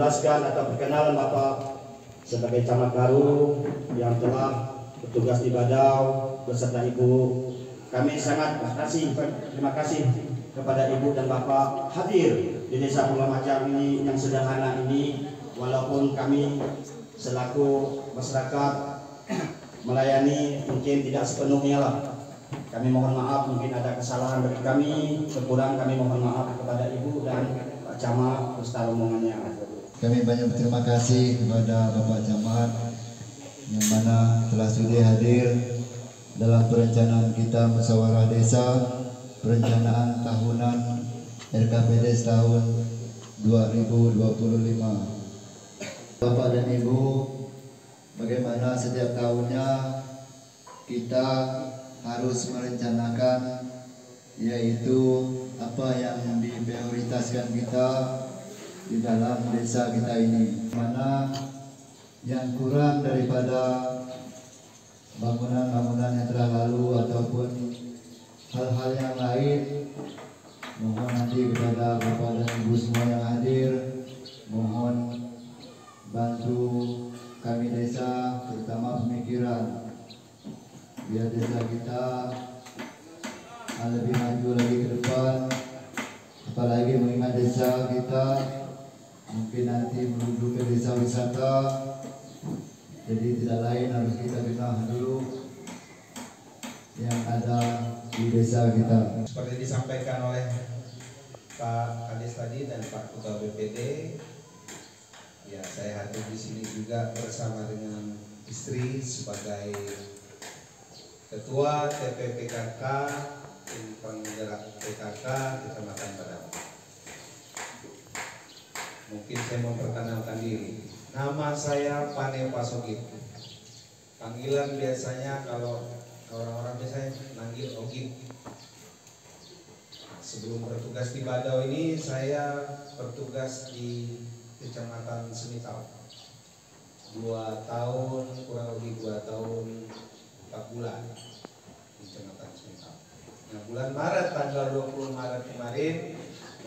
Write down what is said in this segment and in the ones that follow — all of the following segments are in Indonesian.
menjelaskan atau perkenalan Bapak sebagai camat baru yang telah bertugas di Badau beserta Ibu. Kami sangat terima kasih kepada Ibu dan Bapak hadir di Desa Pulau Macar ini yang sederhana ini, walaupun kami selaku masyarakat melayani mungkin tidak sepenuhnya lah. Kami mohon maaf mungkin ada kesalahan dari kami, kekurangan kami mohon maaf kepada Ibu dan Pak Camat beserta rombongannya. Kami banyak berterima kasih kepada Bapak Camat yang mana telah sudi hadir dalam perencanaan kita musyawarah desa perencanaan tahunan RKPD tahun 2025. Bapak dan Ibu, bagaimana setiap tahunnya kita harus merencanakan yaitu apa yang diprioritaskan kita di dalam desa kita ini, mana yang kurang daripada bangunan-bangunan yang telah lalu ataupun hal-hal yang lain, mohon nanti kepada Bapak dan Ibu semua yang hadir, mohon bantu kami desa, terutama pemikiran biar desa kita lebih maju lagi ke depan, apalagi mengingat desa kita mungkin nanti menuju ke desa wisata, jadi tidak lain harus kita kenal dulu yang ada di desa kita. Seperti disampaikan oleh Pak Kades tadi dan Pak Ketua BPD, ya saya hadir di sini juga bersama dengan istri sebagai Ketua TPPKK tim penggerak PKK Kecamatan Badau. Mungkin saya memperkenalkan diri. Nama saya Pane Pasogit. Panggilan biasanya kalau orang-orang biasanya manggil Ogit. Sebelum bertugas di Badau ini saya bertugas di Kecamatan Semitau 2 tahun, kurang lebih 2 tahun 4 bulan di Kecamatan Semitau. Nah, bulan Maret, tanggal 20 Maret kemarin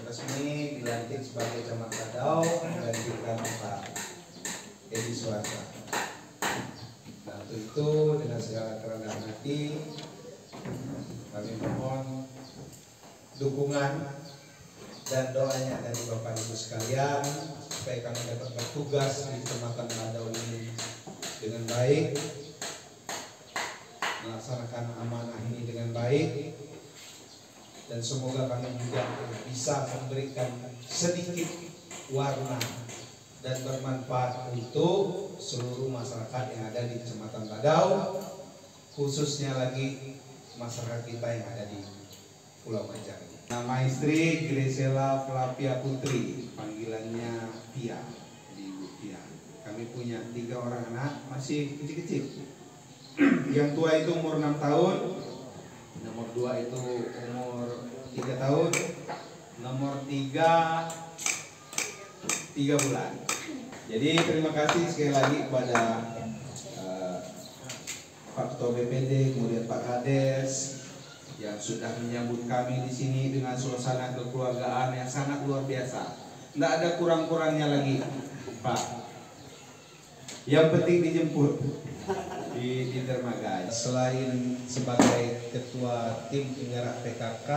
resmi dilantik sebagai camat Badau, menggantikan Pak Edi Suwarta. Nah, untuk itu dengan segala kerendahan hati kami mohon dukungan dan doanya dari Bapak Ibu sekalian supaya kami dapat bertugas di Kecamatan Badau ini dengan baik, melaksanakan amanah ini dengan baik, dan semoga kami juga bisa memberikan sedikit warna dan bermanfaat untuk seluruh masyarakat yang ada di Kecamatan Badau, khususnya lagi masyarakat kita yang ada di Pulau Macar. Nama istri Gresela Flavia Putri, panggilannya Pia, jadi Ibu Pia. Kami punya 3 orang anak, masih kecil-kecil. Yang tua itu umur 6 tahun, nomor 2 itu umur 3 tahun, nomor 3 bulan. Jadi terima kasih sekali lagi kepada Pak Ketua BPD, kemudian Pak Kades yang sudah menyambut kami di sini dengan suasana kekeluargaan yang sangat luar biasa. Tidak ada kurang-kurangnya lagi, Pak. Yang penting dijemput di dermaga. Selain sebagai ketua tim penggerak PKK,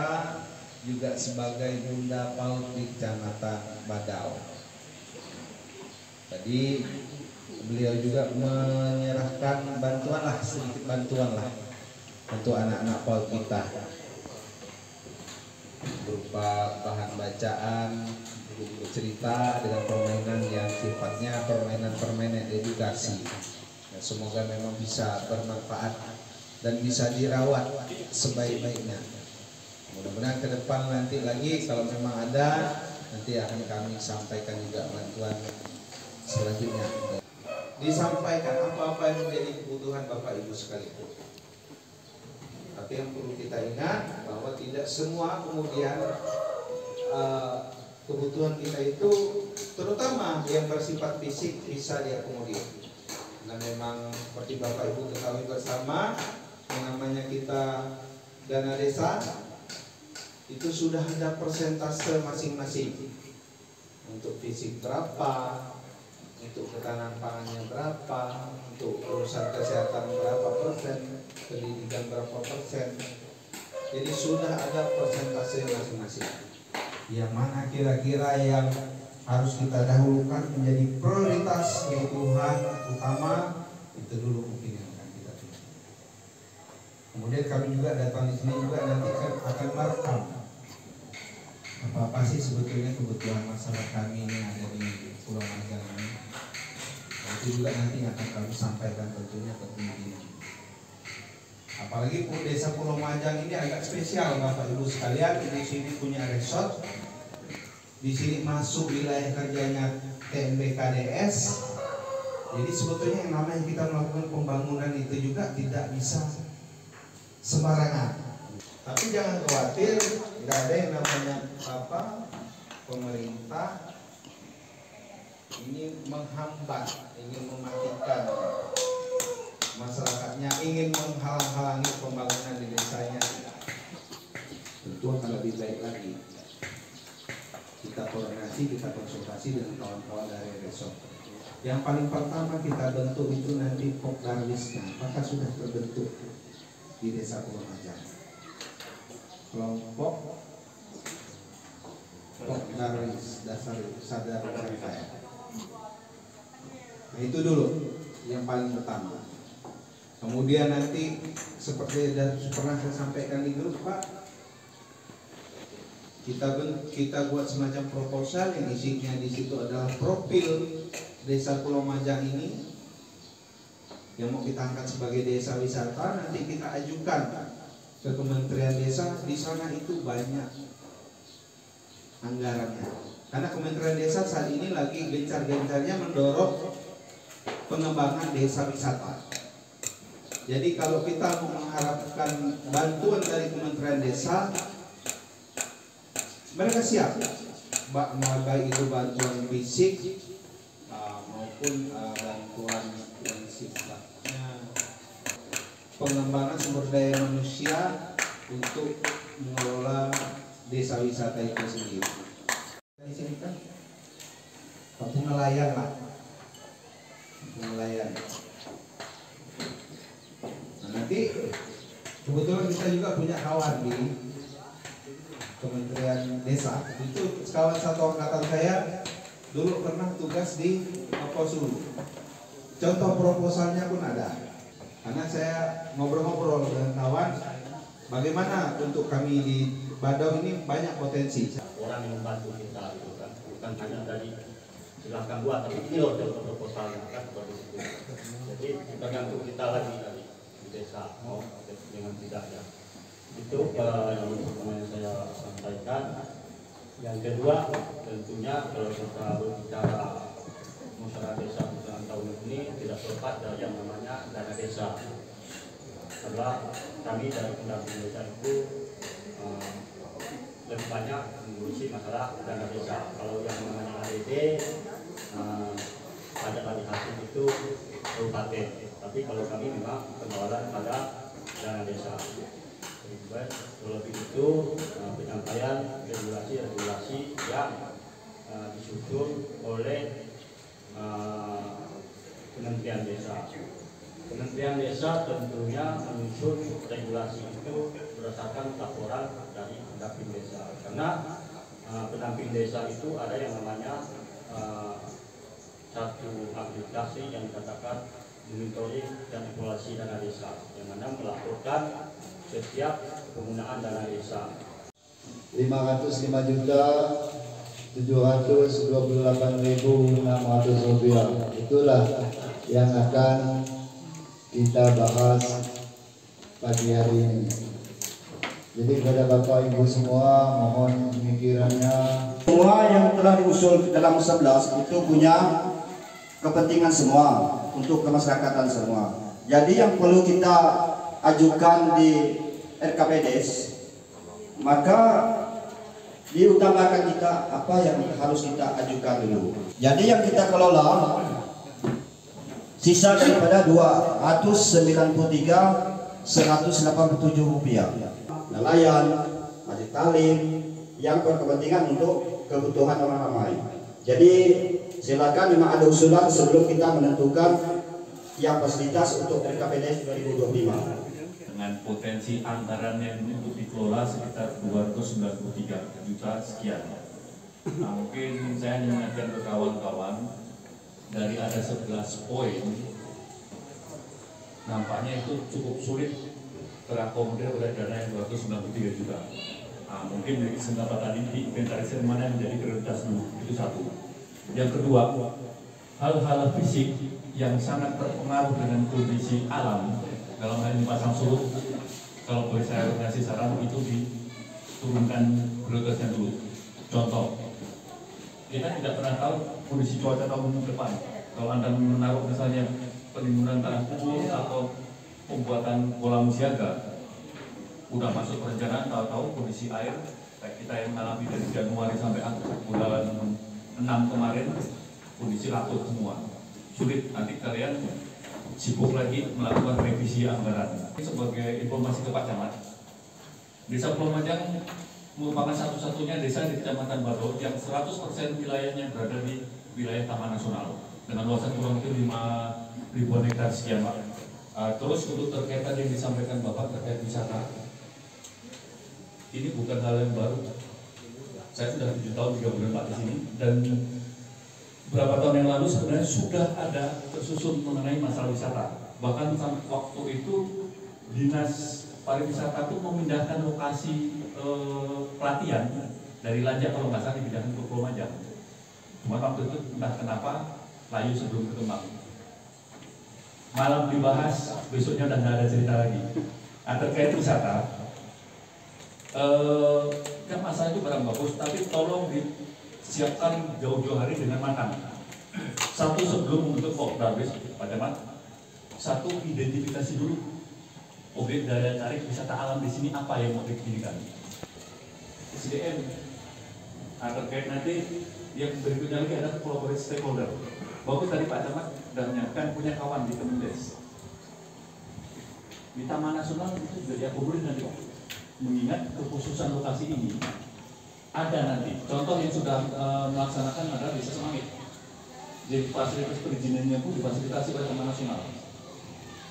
juga sebagai Bunda PAUD di Kecamatan Badau. Tadi beliau juga menyerahkan bantuan lah, sedikit bantuan lah untuk anak-anak PAUD kita, berupa bahan bacaan, buku cerita dengan permainan yang sifatnya permainan edukasi. Ya, semoga memang bisa bermanfaat dan bisa dirawat sebaik-baiknya. Mudah-mudahan ke depan nanti lagi kalau memang ada, nanti akan kami sampaikan juga bantuan selanjutnya. Disampaikan apa-apa yang menjadi kebutuhan Bapak Ibu sekalian. Tapi yang perlu kita ingat bahwa tidak semua kemudian kebutuhan kita itu, terutama yang bersifat fisik, bisa diakomodir. Nah, memang seperti Bapak Ibu ketahui bersama, yang namanya kita dana desa itu sudah ada persentase masing-masing. Untuk fisik berapa, untuk ketahanan pangannya berapa, untuk urusan kesehatan berapa persen, pendidikan berapa persen. Jadi sudah ada persentase masing-masing. Yang mana kira-kira yang harus kita dahulukan menjadi prioritas kebutuhan utama, itu dulu mungkin yang akan kita pilih. Kemudian kami juga datang di sini juga nanti akan merekam apa sih sebetulnya kebutuhan masyarakat kami ini ada di Pulau Majang ini. Itu juga nanti akan kami sampaikan tentunya ke pimpinan. Apalagi desa Pulau Majang ini agak spesial Bapak Ibu sekalian. Di sini punya resort, di sini masuk wilayah kerjanya TNBKDS. Jadi sebetulnya yang namanya kita melakukan pembangunan itu juga tidak bisa sembarangan. Tapi jangan khawatir, tidak ada yang namanya pemerintah ini menghambat, ingin mematikan masyarakatnya, ingin menghalang-halangi pembangunan di desanya. Tentu akan lebih baik lagi kita koordinasi, kita konsultasi dengan kawan-kawan dari resort. Yang paling pertama kita bentuk itu nanti Pokdarwisnya, apakah sudah terbentuk di desa Pulau Majang? Kelompok Pokdarwis dasar sadar saya. Nah itu dulu yang paling pertama. Kemudian nanti seperti pernah saya sampaikan di grup Pak, kita buat semacam proposal yang isinya di situ adalah profil desa Pulau Majang ini yang mau kita angkat sebagai desa wisata. Nanti kita ajukan ke Kementerian Desa. Di sana itu banyak anggarannya, karena Kementerian Desa saat ini lagi gencar-gencarnya mendorong pengembangan desa wisata. Jadi kalau kita mengharapkan bantuan dari Kementerian Desa, mereka siap, baik itu bantuan fisik maupun bantuan yang sifatnya pengembangan sumber daya manusia untuk mengelola desa wisata itu sendiri. Di sini kan kampung nelayan lah, nelayan. Nah, nanti kebetulan kita juga punya kawan di Kementerian Desa. Itu kawan satu angkatan saya dulu pernah tugas di Posulu. Contoh proposalnya pun ada. Karena saya ngobrol-ngobrol dengan kawan, bagaimana untuk kami di Badau ini banyak potensi. Orang yang membantu kita itu kan bukan hanya dari silahkan buat, tapi ini loh proposalnya kan seperti itu. Jadi tergantung kita lagi dari di desa mau dengan tidaknya. Itu yang saya sampaikan. Yang kedua tentunya kalau kita berbicara masyarakat desa putaran tahun ini tidak terlepas dari yang namanya dana desa. Karena kami dari pendamping desa itu lebih banyak mengurusi masalah dana desa. Kalau yang namanya ADD ada dari hasil itu kabupaten, tapi kalau kami memang pengelolaan pada dana desa. Lebih itu penyampaian regulasi yang disusun oleh Kementerian Desa. Kementerian Desa tentunya menyusun regulasi itu berdasarkan laporan dari pendamping desa. Karena pendamping desa itu ada yang namanya satu aplikasi yang dikatakan monitoring dan evaluasi dana desa, yang mana melaporkan setiap penggunaan dana desa. 505.728.600 rupiah. Itulah yang akan kita bahas pagi hari ini. Jadi kepada Bapak Ibu semua, mohon pemikirannya. Semua yang telah diusul dalam 11 itu punya kepentingan semua untuk kemasyarakatan semua. Jadi yang perlu kita ajukan di RKPDes, maka diutamakan kita apa yang harus kita ajukan dulu. Jadi yang kita kelola sisa daripada 293.187 rupiah. Nelayan, haji talim yang berkepentingan untuk kebutuhan orang ramai. Jadi silakan memang ada usulan sebelum kita menentukan yang fasilitas untuk RKPD 2025. Dengan potensi anggaran yang untuk dikelola sekitar 293 juta sekian. Nah, mungkin saya mengingatkan ke kawan-kawan, dari ada 11 poin, nampaknya itu cukup sulit terakomodir oleh dana yang 293 juta. Nah, mungkin dari kesempatan ini diinventarisir mana yang menjadi prioritas dulu, itu satu. Yang kedua, hal-hal fisik yang sangat terpengaruh dengan kondisi alam, dalam hal ini pasang surut, kalau boleh saya kasih saran itu diturunkan prioritasnya dulu. Contoh, kita tidak pernah tahu kondisi cuaca tahun depan. Kalau Anda menaruh misalnya penimbunan tanah kubur atau pembuatan kolam siaga, udah masuk perencanaan, tahu-tahu kondisi air kayak kita yang mengalami dari Januari sampai bulan 6 kemarin, kondisi laut semua. Sulit, nanti kalian sibuk lagi melakukan revisi anggaran. Sebagai informasi ke Pak Camat, Desa Pulau Majang merupakan satu-satunya desa di Kecamatan Baru yang 100% wilayahnya berada di wilayah Taman Nasional dengan luasan kurang lebih 5.000 hektar sekian, Pak. Terus untuk terkait tadi yang disampaikan Bapak terkait wisata, ini bukan hal yang baru. Saya sudah 7 tahun 3 bulan Pak di sini, dan beberapa tahun yang lalu sebenarnya sudah ada tersusun mengenai masalah wisata. Bahkan waktu itu Dinas Pariwisata itu memindahkan lokasi pelatihan dari Lanjak kalau nggak salah dipindahkan ke Pulau Majang. Cuma waktu itu entah kenapa layu sebelum berkembang. Malam dibahas, besoknya udah nggak ada cerita lagi. Nah, terkait wisata, kan masalah itu barang bagus, tapi tolong disiapkan jauh-jauh hari dengan matang. Satu, sebelum membentuk Pokdabes, Pak Camat, satu, identifikasi dulu objek daya tarik wisata alam di sini apa yang mau didirikan. SDM. Nah, terkait nanti yang berikutnya lagi ada kolaborasi stakeholder. Bagus tadi Pak Camat sudah menyiapkan punya kawan di Kemendes. Di Taman Nasional itu juga diakomodir nanti, Pak. Mengingat kekhususan lokasi ini ada nanti. Contoh yang sudah melaksanakan adalah Desa Semangit. Jadi fasilitas perizinannya pun difasilitasi oleh Taman Nasional.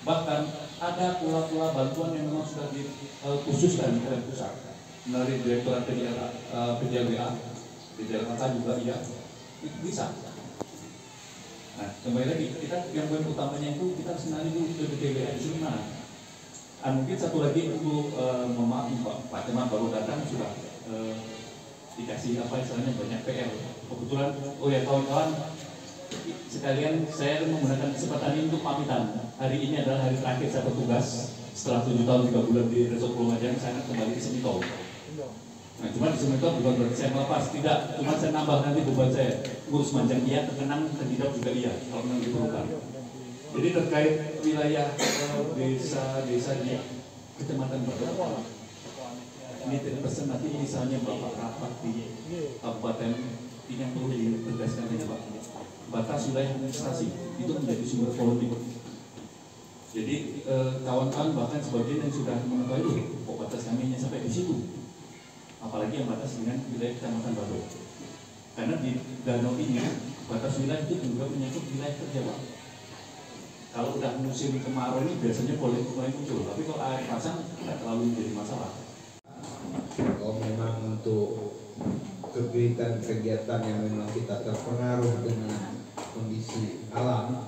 Bahkan ada pula bantuan yang memang sudah dikhususkan oleh pusat melalui Direktorat PJLBA, PJLBA juga iya, itu bisa. Nah, kembali lagi, kita yang poin utamanya itu kita senang dulu ke PJLBA itu mana? Mungkin satu lagi untuk maaf Pak Camat baru datang sudah dikasih apa istilahnya banyak PR. Kebetulan, oh ya kawan-kawan, sekalian saya menggunakan kesempatan ini untuk pamitan. Hari ini adalah hari terakhir saya bertugas setelah 7 tahun 3 bulan di Resort Pulau Majang. Saya akan kembali ke Semitau. Nah, cuma di Semitau bukan berarti saya melepas, tidak. Cuma saya nambah nanti beban saya. Ngurus Majang iya, terkenang tidak juga iya kalau memang diperlukan. Jadi terkait wilayah desa di Kecamatan Baru, ini terpesan nanti misalnya Bapak rapat di Kabupaten ini yang perlu ditegaskan ini Pak. Batas wilayah administrasi itu menjadi sumber polemik. Jadi kawan-kawan bahkan sebagian yang sudah mengetahui kok batas kami hanya sampai di situ, apalagi yang batas dengan wilayah Kecamatan Baru. Karena di danau ini batas wilayah itu juga menyangkut wilayah kerja, Pak. Kalau udah musim kemarau ini biasanya mulai muncul, tapi kalau air pasang tidak terlalu menjadi masalah. Kalau memang untuk kegiatan yang memang kita terpengaruh dengan kondisi alam,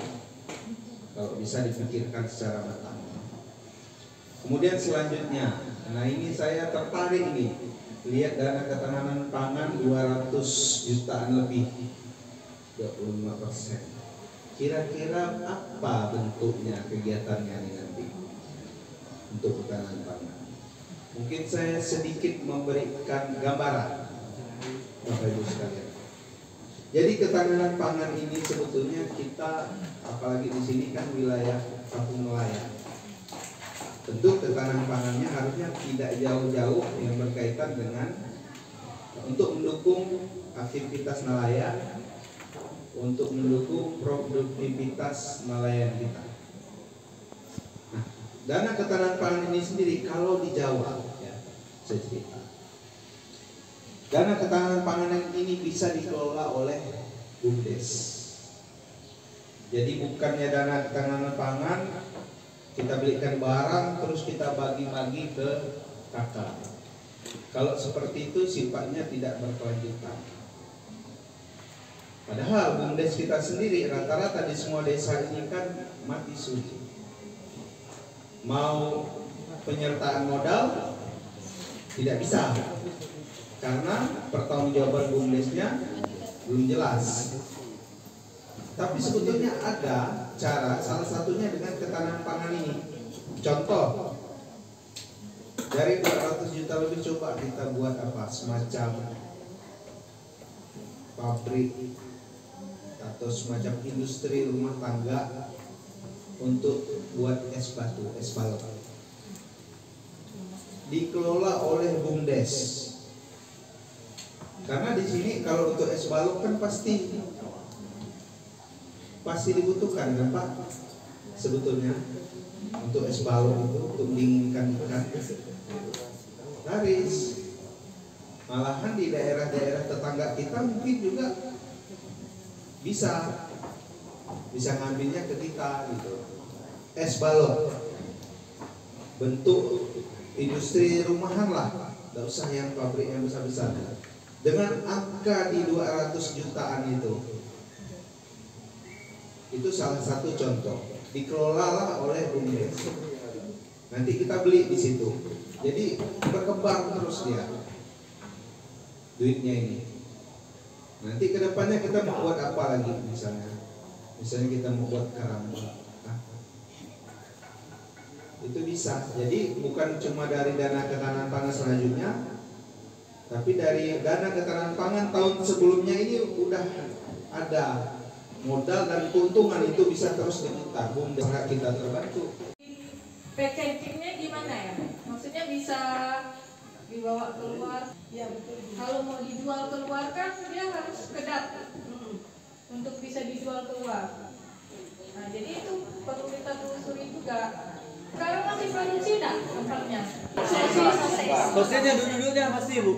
kalau bisa dipikirkan secara matang. Kemudian selanjutnya, nah ini saya tertarik ini, lihat dana ketahanan pangan 200 jutaan lebih, 25%. Kira-kira apa bentuknya kegiatannya ini nanti untuk ketahanan pangan? Mungkin saya sedikit memberikan gambaran, Bapak Ibu sekalian. Jadi ketahanan pangan ini sebetulnya kita, apalagi di sini kan wilayah kampung nelayan. Tentu ketahanan pangannya harusnya tidak jauh-jauh yang berkaitan dengan untuk mendukung aktivitas nelayan, untuk mendukung produktivitas nelayan kita. Nah, dana ketahanan pangan ini sendiri kalau di Jawa, ya, saya cerita. Dana ketahanan pangan ini bisa dikelola oleh BUMDes. Jadi bukannya dana ketahanan pangan kita belikan barang terus kita bagi-bagi ke kakak. Kalau seperti itu sifatnya tidak berkelanjutan. Padahal BUMDes kita sendiri rata-rata di semua desa ini kan mati suri. Mau penyertaan modal tidak bisa karena pertanggungjawaban BUMDesnya belum jelas. Tapi sebetulnya ada cara, salah satunya dengan ketahanan pangan ini. Contoh, dari 200 juta lebih coba kita buat apa? Semacam pabrik atau semacam industri rumah tangga untuk buat es batu, es balok. Dikelola oleh BUMDes. Karena di sini kalau untuk es balok kan pasti dibutuhkan kan Pak, sebetulnya untuk es balok itu untuk dinginkan ikan laris. Malahan di daerah-daerah tetangga kita mungkin juga bisa ngambilnya ke kita gitu. Es balok bentuk industri rumahan lah, tidak usah yang pabrik yang besar-besar. Dengan angka di 200 jutaan itu salah satu contoh, dikelola oleh BUMDes. Nanti kita beli di situ, jadi berkembang terus dia duitnya ini. Nanti kedepannya kita mau buat apa lagi, misalnya kita mau buat karamba, itu bisa. Jadi bukan cuma dari dana ketahanan pangan selanjutnya, tapi dari dana ketahanan pangan tahun sebelumnya ini udah ada modal dan keuntungan itu bisa terus diputar. Sangat kita terbantu. Packagingnya gimana ya? Maksudnya bisa dibawa keluar? Ya betul. Kalau mau dijual keluar kan dia harus kedap untuk bisa dijual keluar. Nah jadi itu perlu kita telusuri juga. Sekarang masih produksi dah tempatnya. Sosisnya dulu-dulunya masih Bu.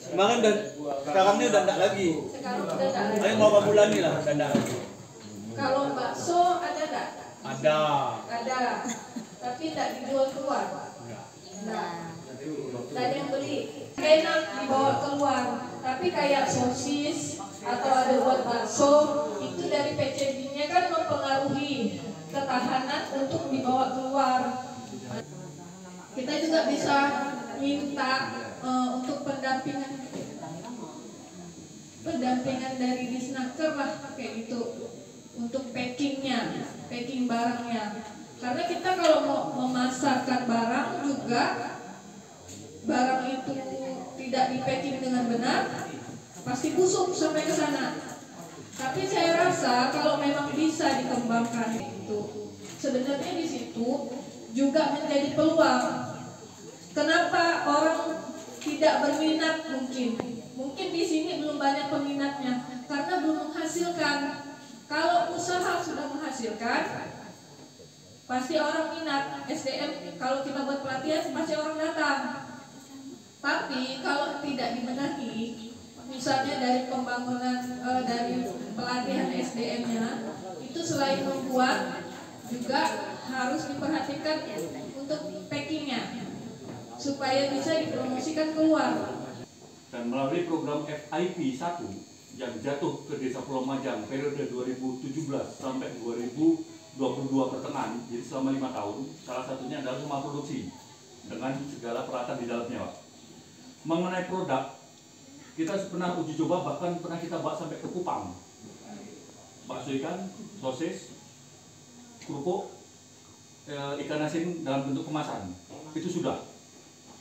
Kemarin dan sekarang ini udah enggak lagi. Sekarang udah enggak lagi. Ayo mau bulan nih lah udah enggak lagi. Kalau bakso ada enggak? Ada. Ada. Tapi tidak dijual keluar. Nah, dan yang beli enak dibawa keluar. Tapi kayak sosis atau ada buat bakso itu dari packagingnya kan mempengaruhi ketahanan untuk dibawa keluar. Kita juga bisa minta untuk pendampingan dari Disnaker lah kayak gitu untuk packing barangnya. Karena kita kalau mau memasarkan barang juga barang itu tidak di packing dengan benar pasti busuk sampai ke sana. Tapi saya rasa kalau memang bisa dikembangkan itu sebenarnya di situ juga menjadi peluang. Kenapa orang tidak berminat mungkin di sini belum banyak peminatnya karena belum menghasilkan. Kalau usaha sudah menghasilkan pasti orang minat. SDM kalau kita buat pelatihan pasti orang datang. Tapi kalau tidak dibenahi, misalnya dari pembangunan dari pelatihan SDM-nya itu selain membuat juga harus diperhatikan untuk packingnya supaya bisa dipromosikan keluar. Dan melalui program FIP 1 yang jatuh ke Desa Pulau Majang periode 2017 sampai 2022 pertengahan, jadi selama 5 tahun, salah satunya adalah rumah produksi dengan segala peralatan di dalamnya, Pak. Mengenai produk, kita pernah uji coba, bahkan pernah kita bawa sampai ke Kupang. Bakso ikan, sosis, kerupuk, ikan asin dalam bentuk kemasan, itu sudah.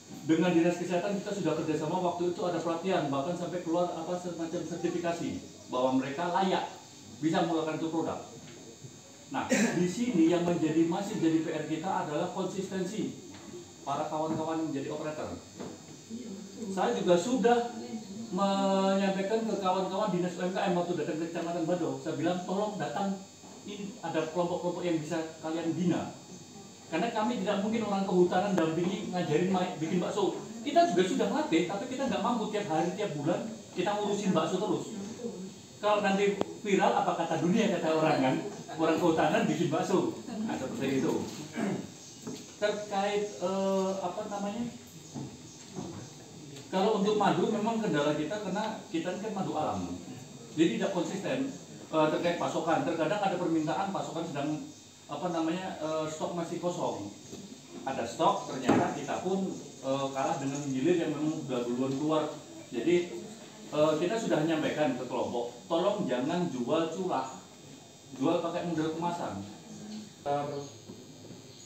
Dengan Dinas Kesehatan kita sudah kerjasama, waktu itu ada pelatihan, bahkan sampai keluar semacam sertifikasi bahwa mereka layak bisa mengeluarkan itu produk. Nah, di sini yang masih jadi PR kita adalah konsistensi para kawan-kawan menjadi operator. Saya juga sudah menyampaikan ke kawan-kawan Dinas UMKM waktu datang ke Kecamatan Badau, saya bilang tolong datang, ini ada kelompok-kelompok yang bisa kalian bina. Karena kami tidak mungkin orang kehutanan dampingi ngajarin bikin bakso. Kita juga sudah melatih, tapi kita nggak mampu tiap hari, tiap bulan kita ngurusin bakso terus. Kalau nanti viral apa kata dunia, kata orang kan, orang kehutanan bikin bakso, nah seperti itu. Terkait apa namanya, kalau untuk madu memang kendala kita karena kita kan madu alam, jadi tidak konsisten terkait pasokan. Terkadang ada permintaan pasokan sedang apa namanya stok masih kosong, ada stok, ternyata kita pun kalah dengan hilir yang memang sudah duluan keluar. Jadi kita sudah menyampaikan ke kelompok, tolong jangan jual curah, jual pakai model kemasan.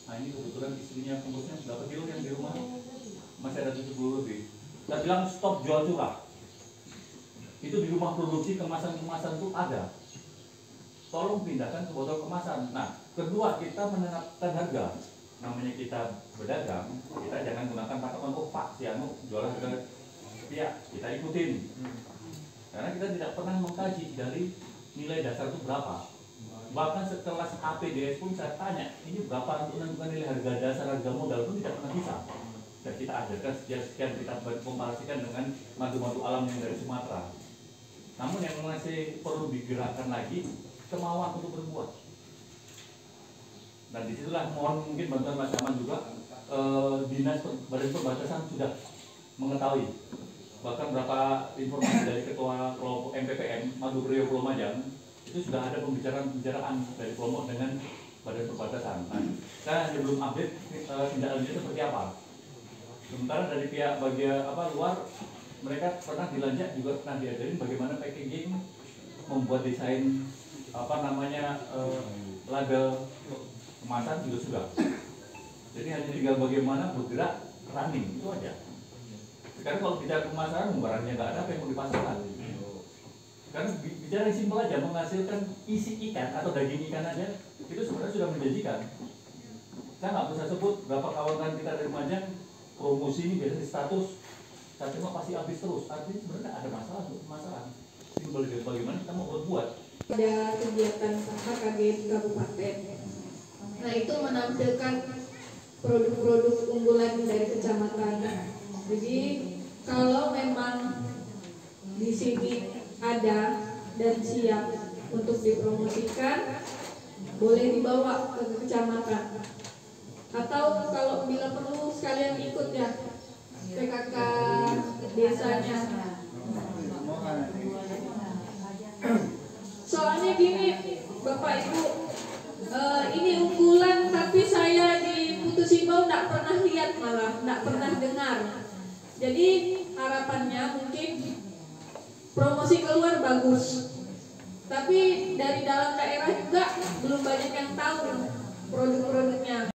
Nah ini kebetulan istrinya bungkusnya berapa kilo yang di rumah? Masih ada 70 lebih. Saya bilang stop jual curah. Itu di rumah produksi kemasan-kemasan itu ada. Tolong pindahkan ke botol kemasan. Nah, kedua kita menetapkan harga. Namanya kita berdagang, kita jangan gunakan patokan Pak si anu jual harga sekian, kita ikutin. Karena kita tidak pernah mengkaji dari nilai dasar itu berapa. Bahkan sekelas APDS pun saya tanya, ini berapa untuk menentukan nilai harga dasar, harga modal pun tidak pernah bisa. Dan kita ajarkan sekian kita komparasikan dengan madu-madu alam yang dari Sumatera. Namun yang masih perlu digerakkan lagi kemauan untuk berbuat. Dan disitulah mohon mungkin bantuan Mas Aman juga, Dinas Badan Perbatasan sudah mengetahui. Bahkan berapa informasi dari Ketua Kelompok MPPM Madu Priok Pulau Majang itu sudah ada pembicaraan dari kelompok dengan Badan Perbatasan. Nah, saya hanya belum update tindak lanjutnya seperti apa. Sementara dari pihak bagian luar, mereka pernah dilajak juga pernah diajarin bagaimana packaging, membuat desain label kemasan juga sudah. Jadi hanya tinggal bagaimana bergerak running itu aja. Sekarang kalau bicara kemasan, barangnya nggak ada, apa yang mau dipasarkan? Karena bicara yang simpel aja, menghasilkan isi ikan atau daging ikan aja, itu sebenarnya sudah menjanjikan. Saya nggak bisa sebut berapa kawan kita dari Majang promosi ini biasanya di status, saya cuma pasti habis terus. Artinya sebenarnya ada masalah untuk pemasaran. Simpel bagaimana kita mau berbuat. Ada kegiatan HKG di kabupaten. Nah itu menampilkan produk-produk unggulan dari kecamatan. Jadi kalau memang di sini ada dan siap untuk dipromosikan, boleh dibawa ke kecamatan. Atau kalau bila perlu sekalian ikut ya PKK desanya. Soalnya gini Bapak Ibu, ini unggulan tapi saya di Putus Simbau nggak pernah lihat, malah nggak pernah dengar. Jadi harapannya mungkin promosi keluar bagus, tapi dari dalam daerah juga belum banyak yang tahu produk-produknya.